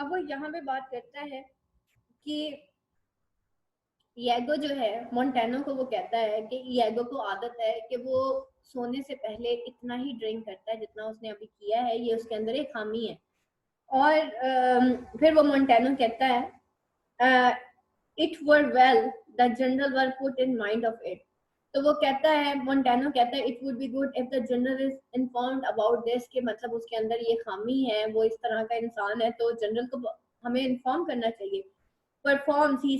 अब वो यहाँ पे बात करता है कि ईगो जो है, मोंटेनो को वो कहता है कि ईगो को आदत है कि वो सोने से पहले इतना ही ड्रिंक करता है जितना उसने अभी किया है, ये उसके अंदर एक खामी है। और फिर वो मोंटेनो कहता है it were well the general were put in mind of it. तो वो कहता है, मोंटेनो कहता है, it would be good if the general is informed about this, कि मतलब उसके अंदर ये खामी है, वो इस तरह का इंसान है, तो जनरल को हमें इन्फॉर्म करना चाहिए। Performs, he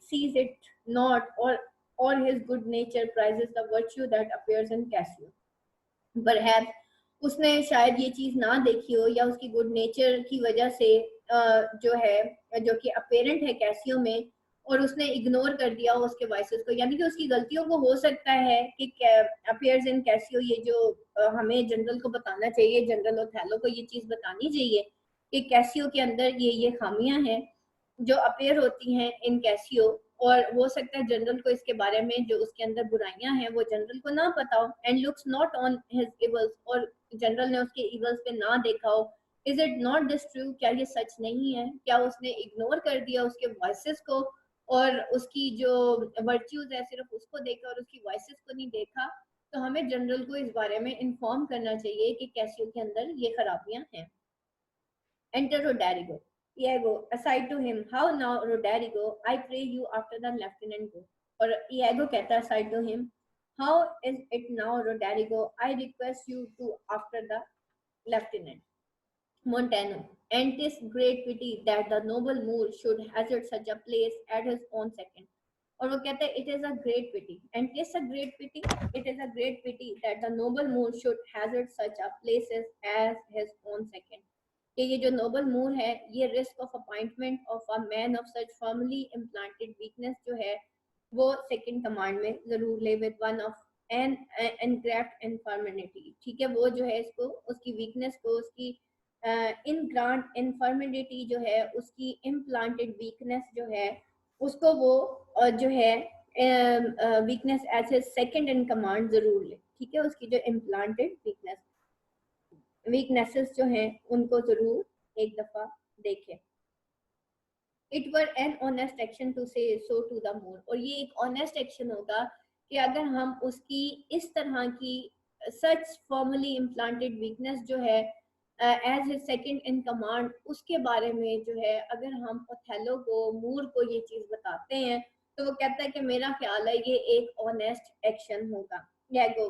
sees it not, or his good nature prizes the virtue that appears in Cassio. Perhaps उसने शायद ये चीज ना देखी हो, या उसकी गुड नेचर की वजह से जो है, जो कि अपेरेंट है कैसियो में, और उसने इग्नोर कर दिया हो उसके वाइसेस को, यानी कि उसकी गलतियों को हो सकता है कि अपेयर्स इन कैसियो, ये जो हमें जनरल को बताना चाहिए, जनरल ओथेलो को ये चीज बतानी चाहिए कि कैसियो के अंदर ये खामियां हैं जो अपेयर होती हैं इन कैसियो, और हो सकता है जनरल को इसके बारे में जो उसके अंदर बुराइयां हैं वो जनरल को ना पता हो, and looks not on his evils, और जनरल ने उसके इवल्स पे ना देखा हो। Is it not this true, क्या ये सच नहीं है? क्या उसने इग्नोर कर दिया उसके वॉइसेस को, और उसकी जो वर्च्यूज है सिर्फ उसको देखा और उसकी वॉइसेस को नहीं देखा? तो हमें जनरल को इस बारे में इन्फॉर्म करना चाहिए कि कैसियो के अंदर ये खराबियां हैं। Enter Roderigo. Iago, aside to him, how now, Roderigo, I pray you after the lieutenant go. और Iago कहता है aside to him, how is it now, Roderigo, I request you to after the lieutenant. Montano, and 'tis great pity that the noble Moor should hazard such a place at his own second. और वो कहता है, it is a great pity, and 'tis a great pity, it is a great pity that the noble Moor should hazard such a place as his own second. कि ये जो Nobel मूर है, ये risk of appointment of a man of such firmly implanted weakness जो है वो second command में जरूर ले, विद वन ऑफ एन एनग्राफ्ट इन्फॉर्मेलिटी। ठीक है, वो जो है इसको उसकी वीकनेस को, उसकी इन ग्रांट इन्फॉर्मेलिटी जो है, उसकी इम्प्लांटेड वीकनेस जो है, उसको वो जो है weakness as a second in command जरूर ले। ठीक है, उसकी जो इम्प्लांटेड वीकनेसेस जो हैं उनको जरूर एक दफा देखें। It were an honest action to say so to the मूर, और ये एक ऑनेस्ट एक्शन होगा कि अगर हम उसकी इस तरह की सच फॉर्मली इम्प्लांटेड वीकनेस जो है as a second in command, उसके बारे में जो है अगर हम ओथेलो को, मूर को ये चीज बताते हैं, तो वो कहता है कि मेरा ख्याल है ये एक ऑनेस्ट एक्शन होगा। Iago,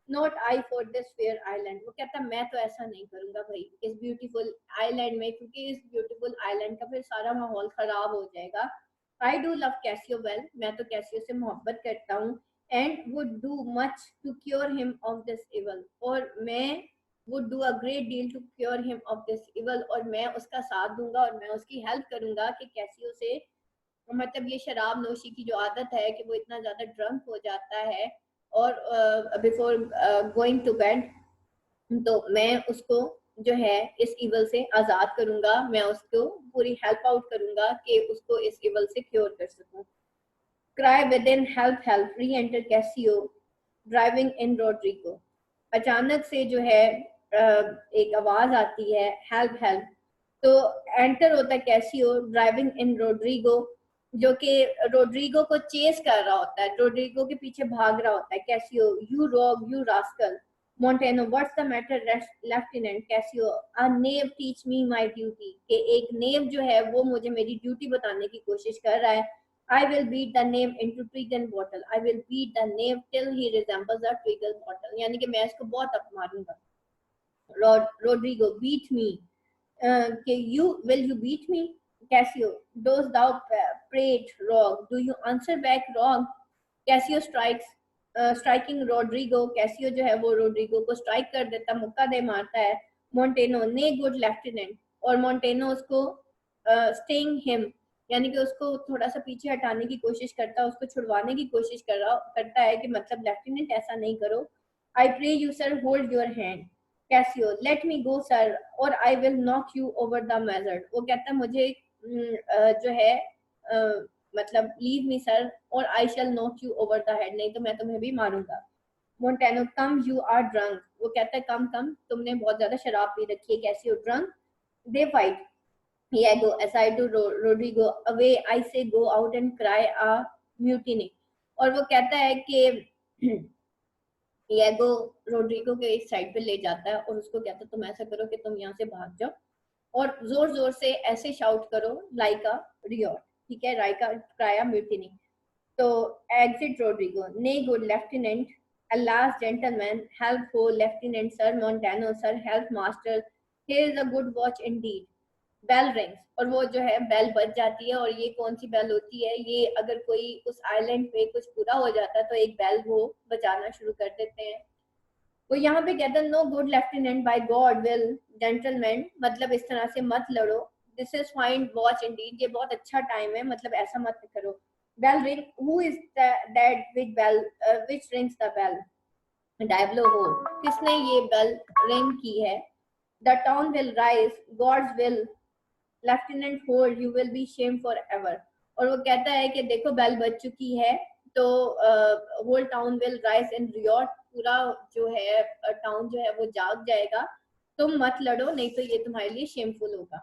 not I for this fair island, वो कहता मैं तो ऐसा नहीं करूंगा भाई इस ब्यूटीफुल आइलैंड में, क्योंकि इस ब्यूटीफुल आइलैंड का फिर सारा माहौल खराब हो जाएगा। I do love Cassio well, मैं तो कैसियो से मोहब्बत करता हूँ, and would do much to cure him of this evil, और मैं would do a great deal to cure him of this evil, और मैं उसका साथ दूंगा और मैं उसकी हेल्प करूंगा कि कैसियो से, मतलब ये शराब नोशी की जो आदत है कि वो इतना ज्यादा ड्रंक हो जाता है और बिफोर गोइंग टू बेड, तो मैं उसको जो है इस इवल से आजाद करूंगा, मैं उसको पूरी हेल्प आउट करूंगा कि उसको इस इवल से क्योर कर सकूं। Cry with in help help, reenter Casio driving in Rodrigo. अचानक से जो है एक आवाज आती है, हेल्प हेल्प, तो एंटर होता है कैसियो ड्राइविंग इन रोड्रिगो, जो कि रोड्रिगो को चेस कर रहा होता है, रोड्रिगो के पीछे भाग रहा होता है Cassio. You rogue, you rascal. Montano, what's the matter lieutenant Cassio, a knave teach me my duty, कि एक नेव जो है वो मुझे मेरी ड्यूटी बताने की कोशिश कर रहा है। I will beat the name into twig and bottle. I will beat the name till he resembles a twig and bottle. यानी कि मैं इसको बहुत अप मारूंगा। Rodrigo, beat me. कि will you beat me? Cassio, does thou prate wrong? Do you answer back wrong? Cassio strikes, striking Rodrigo. Cassio जो है वो Rodrigo को strike कर देता, मुक्का दे मारता है। Montano, nay good lieutenant, और Montano उसको staying him, यानी कि उसको थोड़ा सा पीछे हटाने की कोशिश करता है, उसको छुड़वाने की कोशिश करता है कि मतलब लेफ्टिनेंट ऐसा नहीं करो। I pray you sir hold your hand. Cassio, let me go sir और I will knock you over the mazzard, वो कहता है मुझे जो है मतलब लीव मी सर और I shall knock you over the head, नहीं तो मैं तुम्हें भी मारूंगा। Montano, come you are drunk, वो कहता है कम कम, तुमने बहुत ज्यादा शराब पी रखी है। Casio, drunk. They fight, Iago, aside to Rodrigo, away I say go out and cry a mutiny. और वो कहता है कि Iago रोड्रिगो के एक साइड पे ले जाता है और उसको कहता है तुम ऐसा करो कि तुम यहाँ से भाग जाओ और जोर जोर से ऐसे शाउट करो लाइक अ रियोट, ठीक है, लाइक क्राया म्यूटिनी. तो एग्जिट रोड्रिगो, ने good lieutenant, alas gentlemen, help ho lieutenant sir Montano sir, help master, here is a good watch indeed. Bell rings, और वो जो है बेल बज जाती है. और ये कौन सी बेल होती है, ये अगर कोई उस आइलैंड पे कुछ बुरा हो जाता है तो एक बेल वो बजाना शुरू कर देते हैं. वो यहाँ पे कहते हैं no good lieutenant by god will gentleman, मतलब इस तरह से मत लड़ो. This is fine watch indeed, ये बहुत अच्छा टाइम है, मतलब ऐसा मत करो. Bell ring, who is that which bell which rings the bell, Diablo हो, किसने ये बेल रिंग की है. The town will rise, gods will, lieutenant hold, you will be shame for ever. और वो कहता है कि देखो बेल बज चुकी है तो whole town will rise in riot, पूरा जो है टाउन जो है वो जाग जाएगा, तुम मत लड़ो नहीं तो ये तुम्हारे लिए शेमफुल होगा.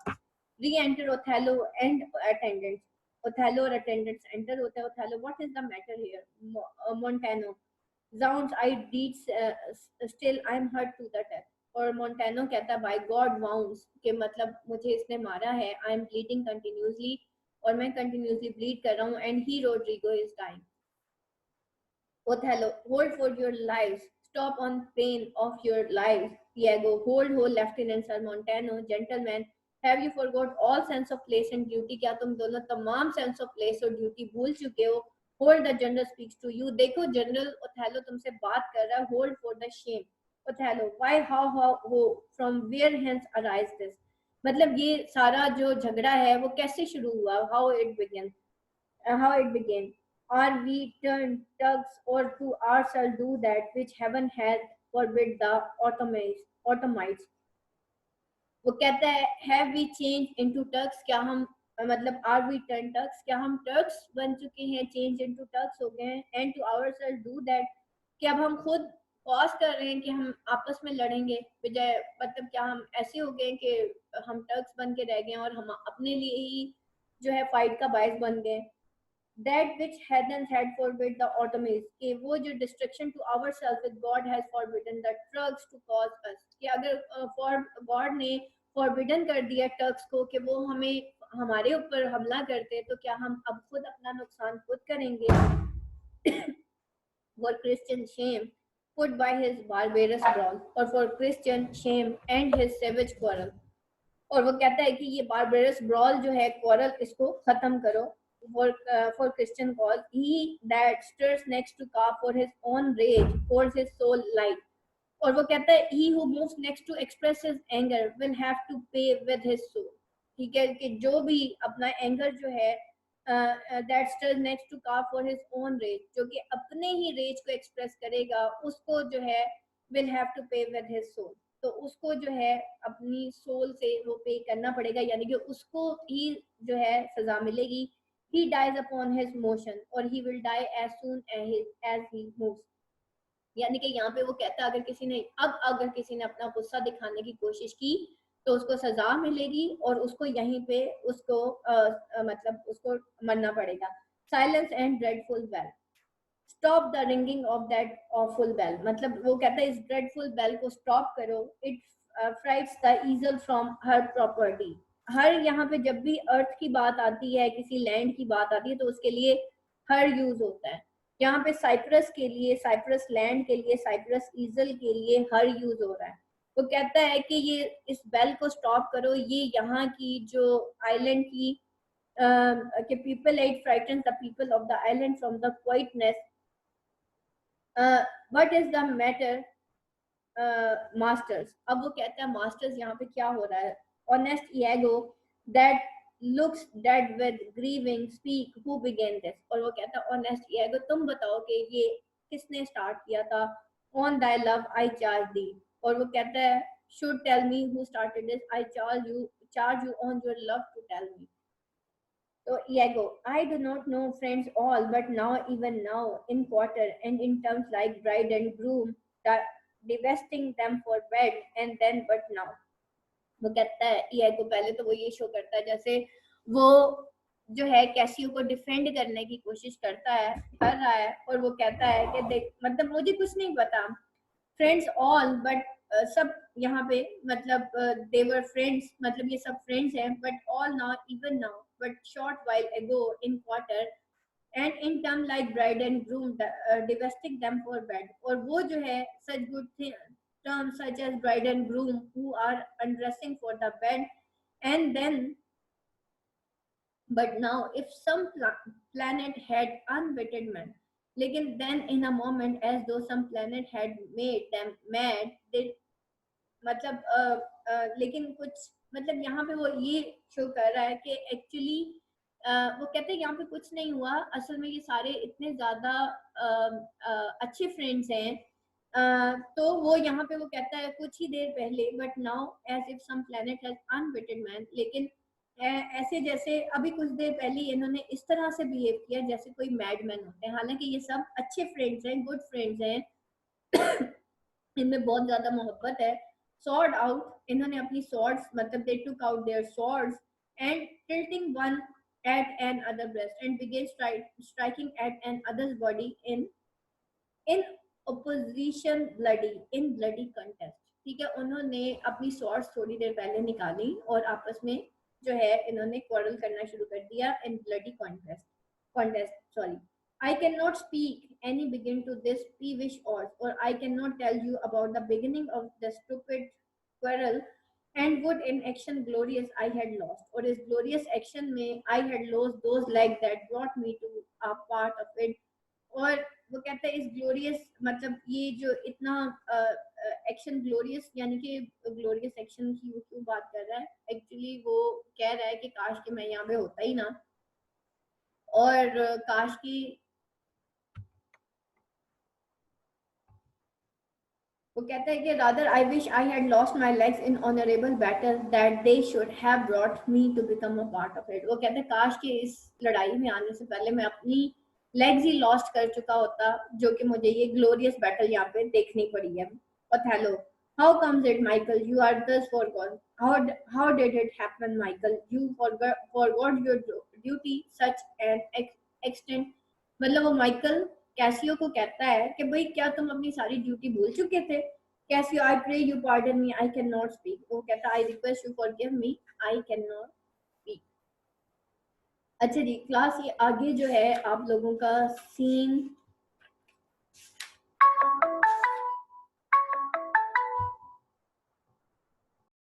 Re enter Othello and attendants, Othello और अटेंडेंट्स एंटर होता है. Othello, what is the matter here. Montano, Zounds, I did still I'm hurt to the death. और मोंटानो कहता है बाय गॉड वाउंड्स, के मतलब मुझे इसने मारा है, आई एम ब्लीडिंग कंटिन्यूसली, और मैं कंटिन्यूसली ब्लीड कर रहा हूँ, and he Roderigo is dying. Othello, hold for your lives, stop on pain of your lives. Diego, hold Lieutenant Sir Montano, gentlemen, have you forgot all sense of place and duty? क्या तुम दोनों तमाम sense of place और duty भूल चुके हो? Hold, the general speaks to you. देखो general Othello तुमसे बात कर रहा है. Hold for the shame. Othello, why, how, from where hence arise this? मतलब ये सारा जो झगड़ा है वो कैसे शुरू हुआ? How it began. Are we turned tugs or to ourselves do that which heaven hath forbid the Ottomites? वो कहता है have we changed into tugs, क्या हम मतलब are we turned tugs, क्या हम tugs बन चुके हैं, change into tugs हो गए हैं, and to ourselves do that, कि अब हम खुद पॉज कर रहे हैं कि हम आपस में लड़ेंगे बजाय, मतलब क्या हम ऐसे हो गए कि हम टग्स बन के रह गए और हम अपने लिए ही जो है फाइट का बायस बन गए. That which heaven had forbid the Ottomans, कि वो जो destruction to ourselves with God has forbidden the Turks to cause us, कि अगर for God ने forbidden कर दिया टर्क्स को कि वो हमें हमारे ऊपर हमला करते तो क्या हम अब खुद अपना नुकसान खुद करेंगे. For Christian shame put by his barbarous brawl, or for Christian shame and his savage quarrel. और वो कहता है कि ये बारबेरस ब्रॉल जो है क्वारल इसको खत्म करो. For Christian cause, he that stirs next to calf for his own rage pours his soul light. और वो कहता है he who moves next to express his anger will have to pay with his soul. ठीक है, कि जो भी अपना एंगर जो है that stirs next to calf for his own rage, जो कि अपने ही रेज को एक्सप्रेस करेगा उसको जो है will have to pay with his soul, तो उसको जो है अपनी सोल से वो पे करना पड़ेगा, यानी कि उसको ही जो है सजा मिलेगी. he dies upon his motion or he will die as soon as he moves. यानी कि यहाँ पे वो कहता है अगर किसी ने अपना गुस्सा दिखाने की कोशिश की तो उसको सजा मिलेगी और उसको यहीं पे उसको मतलब उसको मरना पड़ेगा. Silence and dreadful bell, stop the ringing of that awful bell, मतलब वो कहता है इस ड्रेडफुल बेल को स्टॉप करो. It frights the isle from her property. हर यहाँ पे जब भी अर्थ की बात आती है, किसी लैंड की बात आती है तो उसके लिए हर यूज होता है. यहाँ पे साइप्रस के लिए, साइप्रस लैंड के लिए, साइप्रस ईजल के लिए हर यूज हो रहा है. वो कहता है कि ये इस बेल को स्टॉप करो, ये यहाँ की जो आइलैंड की कि people it frightens the people of the island from the quietness. What is the matter masters. अब वो कहता है मास्टर्स यहाँ पे क्या हो रहा है. Honest ego that looks dead with grieving speak who began this. और वो कहता है ऑनेस्ट ईगो तुम बताओ कि ये किसने स्टार्ट किया था. on thy love I charge thee. और वो कहता है should tell me who started this, I charge you on your love to tell me. So Iago, I do not know friends all, but now even now in quarter and in terms like bride and groom, divesting them for bed, and then but now. वो कहता है EI को, पहले तो वो ये show करता है जैसे वो जो है कैसियो को डिफेंड करने की कोशिश कर रहा है, और वो कहता है कि देख मतलब मुझे कुछ नहीं पता, फ्रेंड्स ऑल बट सब यहाँ पे मतलब दे वर फ्रेंड्स, मतलब ये सब फ्रेंड्स हैं, but all not even now but short while ago in quarter and in term like bride and groom divesting them for bed. और वो जो है such good terms such as bride and groom who are undressing for the bed, and then but now if some planet had unwitted men, लेकिन then in a moment as though some planet had made them mad they मतलब लेकिन कुछ मतलब यहाँ पे वो ये show कर रहा है कि एक्चुअली वो कहते हैं यहाँ पे कुछ नहीं हुआ, असल में ये सारे इतने ज्यादा अच्छे फ्रेंड्स हैं। तो वो यहाँ पे वो कहता है कुछ ही देर पहले but now as if some planet has unwitted man, लेकिन ऐसे जैसे अभी कुछ देर पहले इन्होंने इस तरह से बिहेव किया जैसे कोई मैडमैन होते हैं, हालांकि ये सब अच्छे फ्रेंड्स हैं, गुड फ्रेंड्स हैं। इनमें बहुत ज्यादा मोहब्बत है। सॉर्ड आउट, इन्होंने अपनी सॉर्ड्स मतलब they took out their swords and tilting one at an other breast and began striking at an other's body in opposition bloody contest। ठीक है, उन्होंने अपनी swords थोड़ी देर पहले निकाली और आपस में जो है इन्होंने quarrel करना शुरू कर दिया in bloody contest sorry। I cannot speak any begin to this peevish odds, or I cannot tell you about the beginning of the stupid quarrel and would in action glorious I had lost, और इस glorious action में I had lost those legs that brought me to a part of it। और वो कहता है इस glorious मतलब ये जो इतना एक्शन ग्लोरियस यानी कि ग्लोरियस एक्शन की वो क्यों बात कर रहा है, एक्चुअली वो कह रहा है कि काश कि मैं यहाँ पे होता ही ना, और काश की वो कहता है कि rather I wish I had lost my legs in honorable battle that they should have brought me to become a part of it। वो कहते हैं काश कि इस लड़ाई में आने से पहले मैं अपनी लेग्स ही लॉस्ट कर चुका होता, जो कि मुझे ये ग्लोरियस बैटल यहाँ पे देखनी पड़ी है। Othello, how comes it Michael you are thus forgone, how did it happen Michael you forgot your duty such an extent। मतलब वो माइकल कैसियो को कहता है कि भाई क्या तुम अपनी सारी ड्यूटी भूल चुके थे। Cassio, I pray you pardon me I can not speak. वो कहता है I request you forgive me I can not speak. अच्छा जी क्लास, ये आगे जो है आप लोगों का सीन